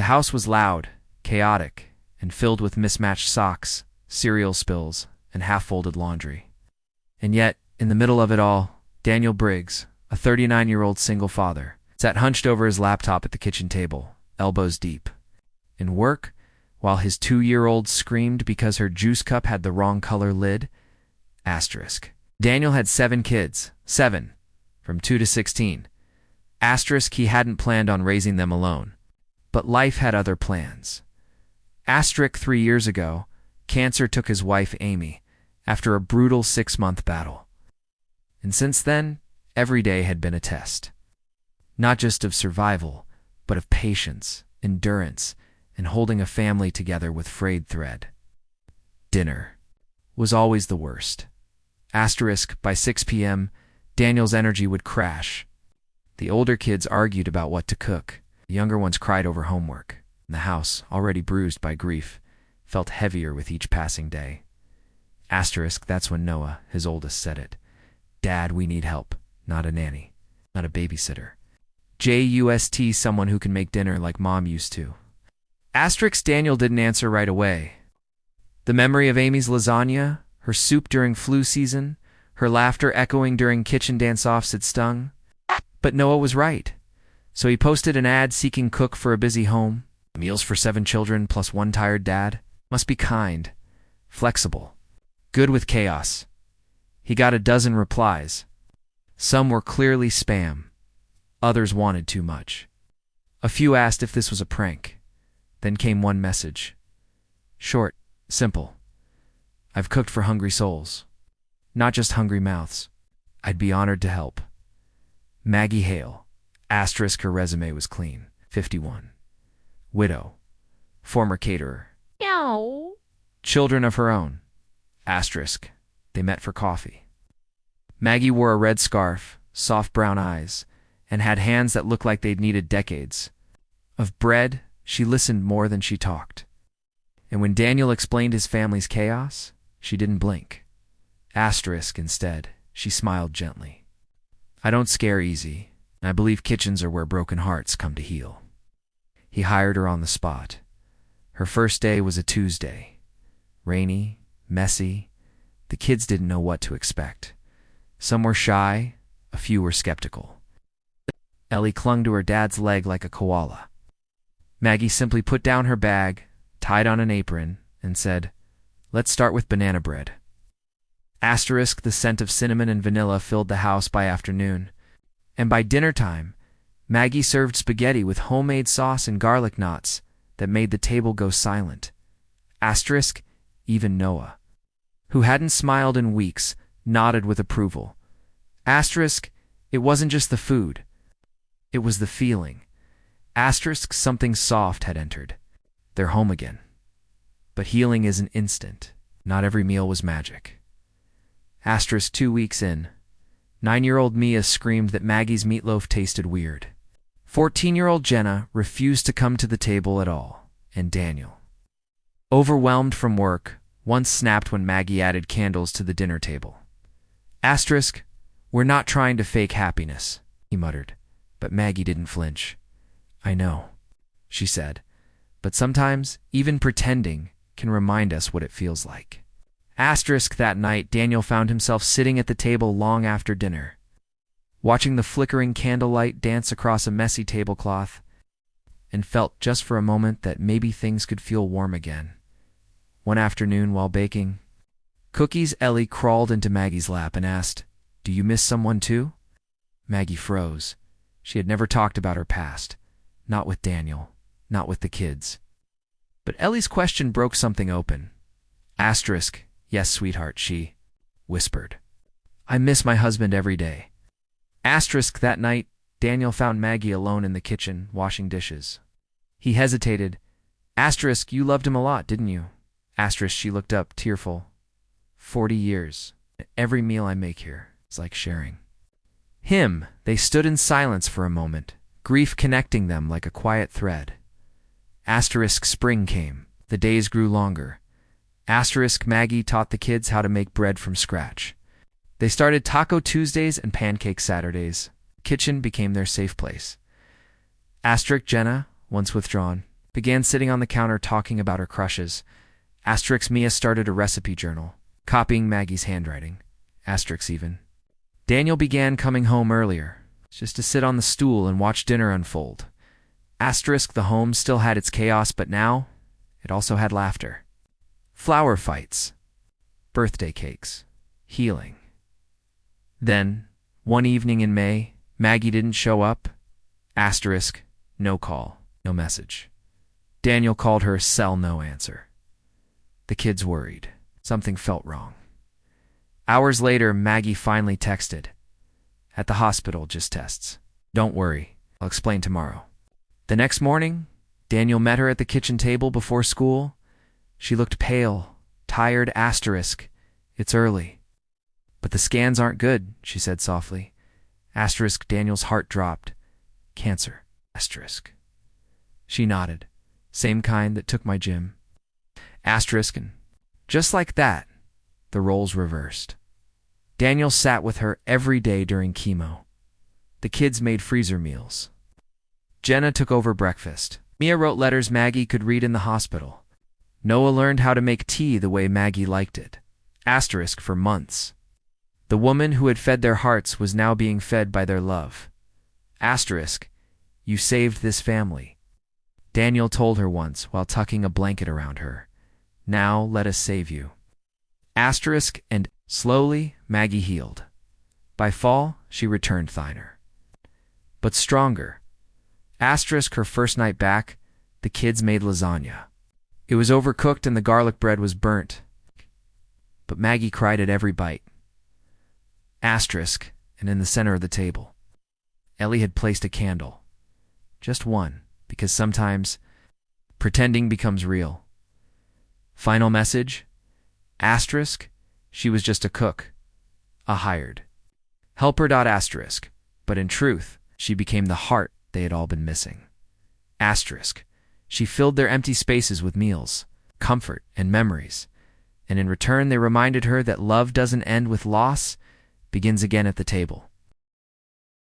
The house was loud, chaotic, and filled with mismatched socks, cereal spills, and half-folded laundry. And yet, in the middle of it all, Daniel Briggs, a 39-year-old single father, sat hunched over his laptop at the kitchen table, elbows deep. In work, while his 2-year-old screamed because her juice cup had the wrong color lid. Daniel had 7 kids, 7, from 2 to 16. He hadn't planned on raising them alone. But life had other plans. 3 years ago, cancer took his wife Amy, after a brutal 6-month battle. And since then, every day had been a test. Not just of survival, but of patience, endurance, and holding a family together with frayed thread. Dinner was always the worst. By 6 p.m., Daniel's energy would crash. The older kids argued about what to cook. The younger ones cried over homework. And the house, already bruised by grief, felt heavier with each passing day. That's when Noah, his oldest, said it. "Dad, we need help. Not a nanny. Not a babysitter. Someone who can make dinner like Mom used to." Daniel didn't answer right away. The memory of Amy's lasagna, her soup during flu season, her laughter echoing during kitchen dance-offs had stung. But Noah was right. So he posted an ad seeking cook for a busy home. Meals for 7 children plus 1 tired dad. Must be kind, flexible, good with chaos. He got a dozen replies. Some were clearly spam. Others wanted too much. A few asked if this was a prank. Then came one message. Short, simple. "I've cooked for hungry souls. Not just hungry mouths. I'd be honored to help. Maggie Hale. Her resume was clean. 51. Widow. Former caterer. Meow. Children of her own. They met for coffee. Maggie wore a red scarf, soft brown eyes, and had hands that looked like they'd needed decades. Of bread, she listened more than she talked. And when Daniel explained his family's chaos, she didn't blink. Instead, she smiled gently. "I don't scare easy. I believe kitchens are where broken hearts come to heal." He hired her on the spot. Her first day was a Tuesday. Rainy, messy. The kids didn't know what to expect. Some were shy, a few were skeptical. Ellie clung to her dad's leg like a koala. Maggie simply put down her bag, tied on an apron, and said, "Let's start with banana bread." The scent of cinnamon and vanilla filled the house by afternoon. And by dinner time, Maggie served spaghetti with homemade sauce and garlic knots that made the table go silent. Even Noah, who hadn't smiled in weeks, nodded with approval. It wasn't just the food. It was the feeling. Something soft had entered. They're home again. But healing isn't instant. Not every meal was magic. 2 weeks in, 9-year-old Mia screamed that Maggie's meatloaf tasted weird. 14-year-old Jenna refused to come to the table at all, and Daniel, overwhelmed from work, once snapped when Maggie added candles to the dinner table. "We're not trying to fake happiness," he muttered, but Maggie didn't flinch. "I know," she said, "but sometimes even pretending can remind us what it feels like." That night, Daniel found himself sitting at the table long after dinner, watching the flickering candlelight dance across a messy tablecloth, and felt just for a moment that maybe things could feel warm again. One afternoon while baking cookies, Ellie crawled into Maggie's lap and asked, "Do you miss someone too?" Maggie froze. She had never talked about her past. Not with Daniel, not with the kids. But Ellie's question broke something open. "Yes, sweetheart," she whispered. "I miss my husband every day." That night, Daniel found Maggie alone in the kitchen, washing dishes. He hesitated. "You loved him a lot, didn't you?" She looked up, tearful. 40 years. Every meal I make here is like sharing. Him. They stood in silence for a moment, grief connecting them like a quiet thread. Spring came. The days grew longer. Maggie taught the kids how to make bread from scratch. They started Taco Tuesdays and Pancake Saturdays. Kitchen became their safe place. Jenna, once withdrawn, began sitting on the counter talking about her crushes. Mia started a recipe journal, copying Maggie's handwriting. Even. Daniel began coming home earlier, just to sit on the stool and watch dinner unfold. The home still had its chaos, but now it also had laughter. Flower fights, birthday cakes, healing. Then, one evening in May, Maggie didn't show up. No call, no message. Daniel called her cell, no answer. The kids worried. Something felt wrong. Hours later, Maggie finally texted. At the hospital, just tests. Don't worry, I'll explain tomorrow. The next morning, Daniel met her at the kitchen table before school. She looked pale, tired. It's early. But the scans aren't good, she said softly. Daniel's heart dropped. Cancer. She nodded. Same kind that took my gym. And just like that, the roles reversed. Daniel sat with her every day during chemo. The kids made freezer meals. Jenna took over breakfast. Mia wrote letters Maggie could read in the hospital. Noah learned how to make tea the way Maggie liked it. For months. The woman who had fed their hearts was now being fed by their love. You saved this family. Daniel told her once while tucking a blanket around her. Now let us save you. And slowly Maggie healed. By fall, she returned thinner. But stronger. Her first night back, the kids made lasagna. It was overcooked and the garlic bread was burnt. But Maggie cried at every bite. And in the center of the table, Ellie had placed a candle. Just one, because sometimes pretending becomes real. Final message? She was just a cook, a hired helper. But in truth, she became the heart they had all been missing. She filled their empty spaces with meals, comfort, and memories. And in return, they reminded her that love doesn't end with loss, begins again at the table.